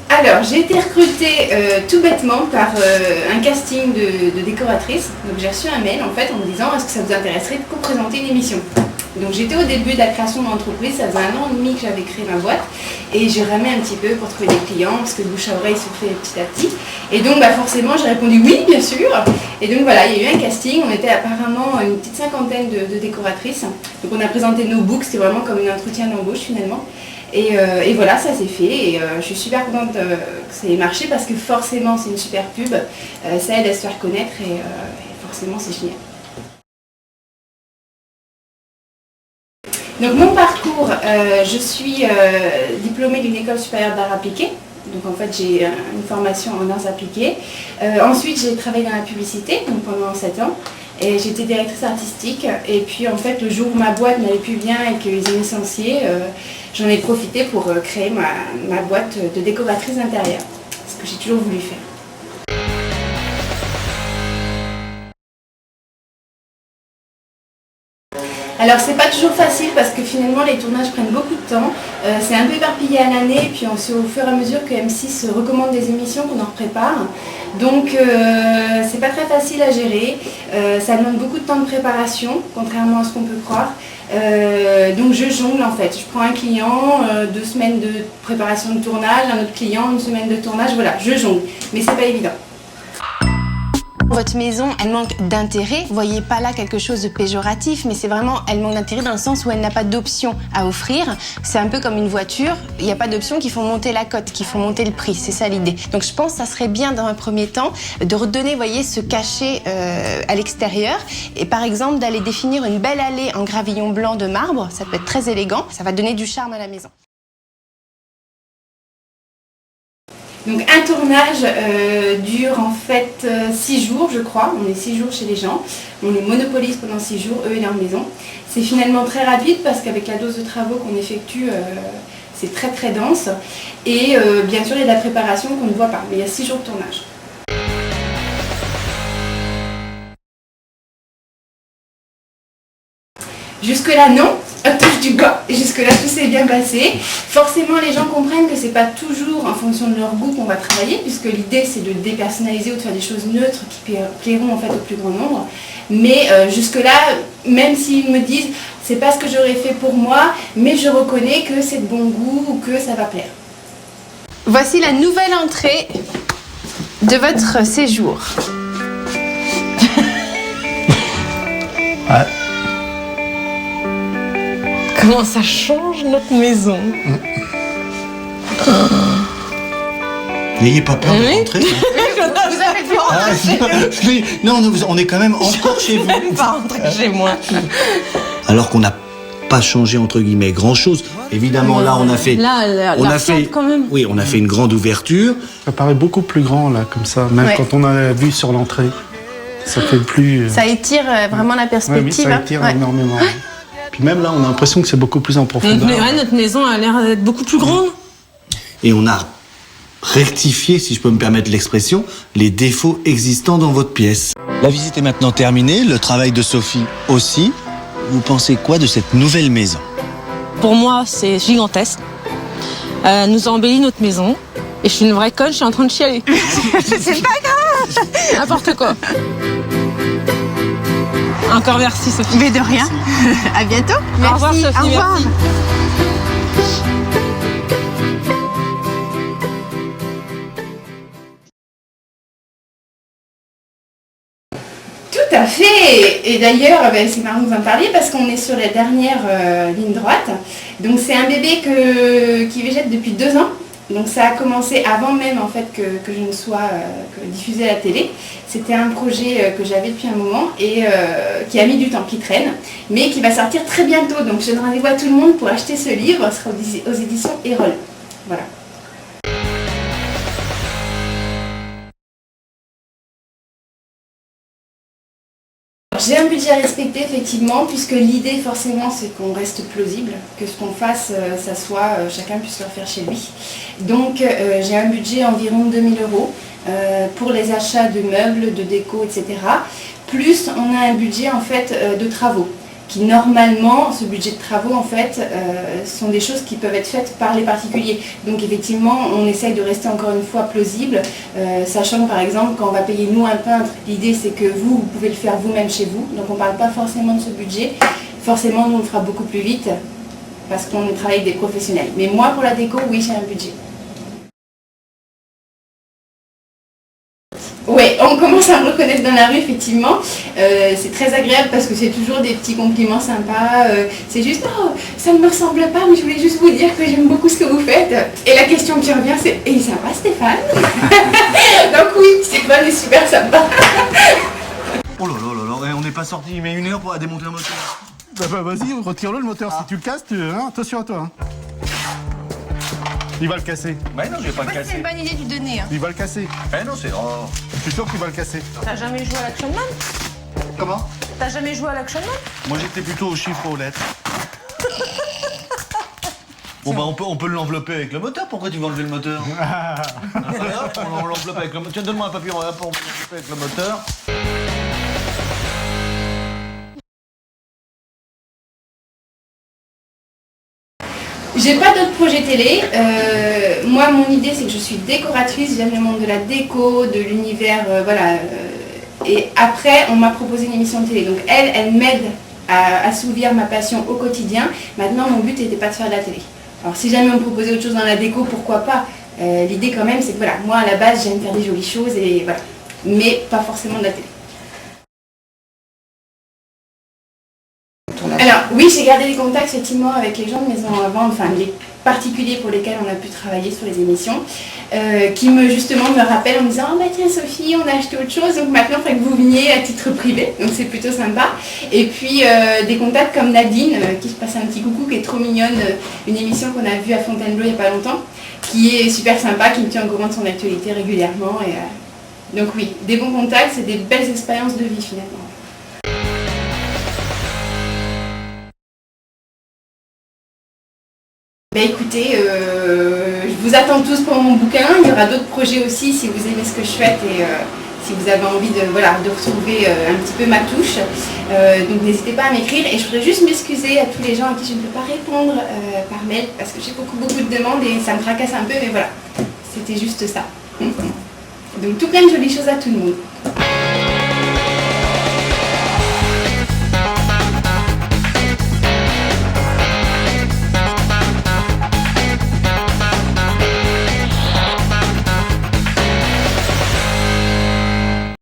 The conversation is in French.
Alors, j'ai été recrutée tout bêtement par un casting de décoratrice. Donc j'ai reçu un mail en fait en me disant est-ce que ça vous intéresserait de co-présenter une émission. Donc j'étais au début de la création de l'entreprise, ça faisait 1 an et demi que j'avais créé ma boîte et j'ai ramé un petit peu pour trouver des clients parce que le bouche à oreille se fait petit à petit. Et donc forcément j'ai répondu oui bien sûr. Et donc voilà, il y a eu un casting, on était apparemment une petite 50aine de décoratrices. Donc on a présenté nos books, c'était vraiment comme un entretien d'embauche finalement. Et voilà, ça s'est fait et je suis super contente que ça ait marché parce que forcément c'est une super pub, ça aide à se faire connaître et forcément c'est génial. Donc mon parcours, je suis diplômée d'une école supérieure d'art appliqué, donc en fait j'ai une formation en arts appliqués. Ensuite j'ai travaillé dans la publicité donc pendant 7 ans. Et j'étais directrice artistique et puis en fait le jour où ma boîte n'allait plus bien et qu'ils ont licencié, j'en ai profité pour créer ma boîte de décoratrice d'intérieur, ce que j'ai toujours voulu faire. Alors c'est pas toujours facile parce que finalement les tournages prennent beaucoup de temps, c'est un peu éparpillé à l'année, puis c'est au fur et à mesure que M6 recommande des émissions qu'on en prépare. Donc c'est pas très facile à gérer, ça demande beaucoup de temps de préparation, contrairement à ce qu'on peut croire. Donc je jongle en fait, je prends un client, 2 semaines de préparation de tournage, un autre client, 1 semaine de tournage, voilà, je jongle, mais c'est pas évident. Votre maison, elle manque d'intérêt. Vous voyez pas là quelque chose de péjoratif, mais c'est vraiment, elle manque d'intérêt dans le sens où elle n'a pas d'option à offrir. C'est un peu comme une voiture, il n'y a pas d'option qui font monter la cote, qui font monter le prix, c'est ça l'idée. Donc je pense que ça serait bien dans un premier temps de redonner, vous voyez, ce cachet à l'extérieur et par exemple d'aller définir une belle allée en gravillon blanc de marbre, ça peut être très élégant, ça va donner du charme à la maison. Donc un tournage dure en fait 6 jours je crois, on est 6 jours chez les gens, on les monopolise pendant 6 jours, eux et leur maison. C'est finalement très rapide parce qu'avec la dose de travaux qu'on effectue, c'est très très dense. Et bien sûr il y a de la préparation qu'on ne voit pas, mais il y a 6 jours de tournage. Jusque-là non, touche du bois, jusque-là tout s'est bien passé. Forcément les gens comprennent que c'est pas toujours en fonction de leur goût qu'on va travailler, puisque l'idée c'est de dépersonnaliser ou de faire des choses neutres qui plairont en fait au plus grand nombre. Mais jusque-là, même s'ils me disent c'est pas ce que j'aurais fait pour moi, mais je reconnais que c'est de bon goût ou que ça va plaire. Voici la nouvelle entrée de votre séjour. Ouais. Comment ça change notre maison. N'ayez pas peur de rentrer. Vous avez pu rentrer. Non, on est quand même encore chez vous. Je pas rentrer chez moi. Alors qu'on n'a pas changé entre guillemets grand chose. Évidemment, là, on a fait. On a fait quand même. Oui, on a fait une grande ouverture. Ça paraît beaucoup plus grand là, comme ça. Même quand on a vu sur l'entrée, ça fait plus. Ça étire vraiment la perspective. Oui, ça étire énormément. Puis même là, on a l'impression que c'est beaucoup plus en profondeur. Notre maison a l'air d'être beaucoup plus grande. Et on a rectifié, si je peux me permettre l'expression, les défauts existants dans votre pièce. La visite est maintenant terminée, le travail de Sophie aussi. Vous pensez quoi de cette nouvelle maison? Pour moi, c'est gigantesque. Nous a embelli notre maison. Et je suis une vraie conne, je suis en train de chialer. C'est pas grave. N'importe quoi. Encore merci Sophie. Mais de rien. À bientôt. Merci. Au revoir Sophie. Au revoir. Merci. Tout à fait. Et d'ailleurs, c'est marrant que vous en parliez parce qu'on est sur la dernière ligne droite. Donc c'est un bébé qui végète depuis 2 ans. Donc ça a commencé avant même en fait que je ne sois diffusée à la télé. C'était un projet que j'avais depuis un moment et qui a mis du temps, qui traîne, mais qui va sortir très bientôt. Donc je donne rendez-vous à tout le monde pour acheter ce livre. Ce sera aux éditions Erol. Voilà. J'ai un budget à respecter effectivement, puisque l'idée forcément c'est qu'on reste plausible, que ce qu'on fasse, ça soit, chacun puisse le faire chez lui. Donc j'ai un budget environ de 2 000 € pour les achats de meubles, de déco, etc. Plus on a un budget en fait de travaux. qui normalement, ce budget de travaux en fait, sont des choses qui peuvent être faites par les particuliers. Donc effectivement, on essaye de rester encore une fois plausible, sachant que par exemple, quand on va payer nous un peintre, l'idée c'est que vous pouvez le faire vous-même chez vous, donc on ne parle pas forcément de ce budget. Forcément, nous on le fera beaucoup plus vite, parce qu'on travaille avec des professionnels. Mais moi, pour la déco, oui, j'ai un budget. Oui, on commence à me reconnaître dans la rue, effectivement. C'est très agréable parce que c'est toujours des petits compliments sympas. C'est juste, oh, ça ne me ressemble pas, mais je voulais juste vous dire que j'aime beaucoup ce que vous faites. Et la question qui revient, c'est, et ça va, Stéphane? Donc oui, Stéphane est super sympa. Oh là là là là, on n'est pas sorti, mais 1 heure pour démonter un moteur. Bah, vas-y, retire-le le moteur. Si tu le casses, attention à toi. Hein. Il va le casser. Mais non, je vais pas le casser. C'est une bonne idée de lui donner. Hein. Il va le casser. Eh non, c'est... Oh. Je suis sûr qu'il va le casser. T'as jamais joué à l'Action Man? Comment? T'as jamais joué à l'Action Man? Moi, j'étais plutôt aux chiffres, aux lettres. Bon, bah, on peut l'envelopper avec le moteur. Pourquoi tu veux enlever le moteur? Voilà, on l'enveloppe avec le moteur. Tiens, donne-moi un papier, on va l'envelopper avec le moteur. J'ai pas d'autres projets télé. Moi, mon idée, c'est que je suis décoratrice. J'aime le monde de la déco, de l'univers, voilà. Et après, on m'a proposé une émission de télé. Donc elle m'aide à assouvir ma passion au quotidien. Maintenant, mon but n'était pas de faire de la télé. Alors si jamais on me proposait autre chose dans la déco, pourquoi pas. L'idée quand même, c'est que voilà, moi à la base, j'aime faire des jolies choses et voilà. Mais pas forcément de la télé. Alors oui, j'ai gardé des contacts effectivement avec les gens de Maison à Vendre, enfin les particuliers pour lesquels on a pu travailler sur les émissions, qui justement me rappellent en me disant « Oh bah tiens Sophie, on a acheté autre chose, donc maintenant il faudrait que vous veniez à titre privé », donc c'est plutôt sympa. Et puis des contacts comme Nadine, qui se passe un petit coucou, qui est trop mignonne, une émission qu'on a vue à Fontainebleau il n'y a pas longtemps, qui est super sympa, qui me tient au courant de son actualité régulièrement. Et, donc oui, des bons contacts, c'est des belles expériences de vie finalement. Bah écoutez, je vous attends tous pour mon bouquin. Il y aura d'autres projets aussi si vous aimez ce que je fais et si vous avez envie de retrouver un petit peu ma touche. Donc n'hésitez pas à m'écrire et je voudrais juste m'excuser à tous les gens à qui je ne peux pas répondre par mail parce que j'ai beaucoup de demandes et ça me tracasse un peu, mais voilà, c'était juste ça. Donc tout plein de jolies choses à tout le monde.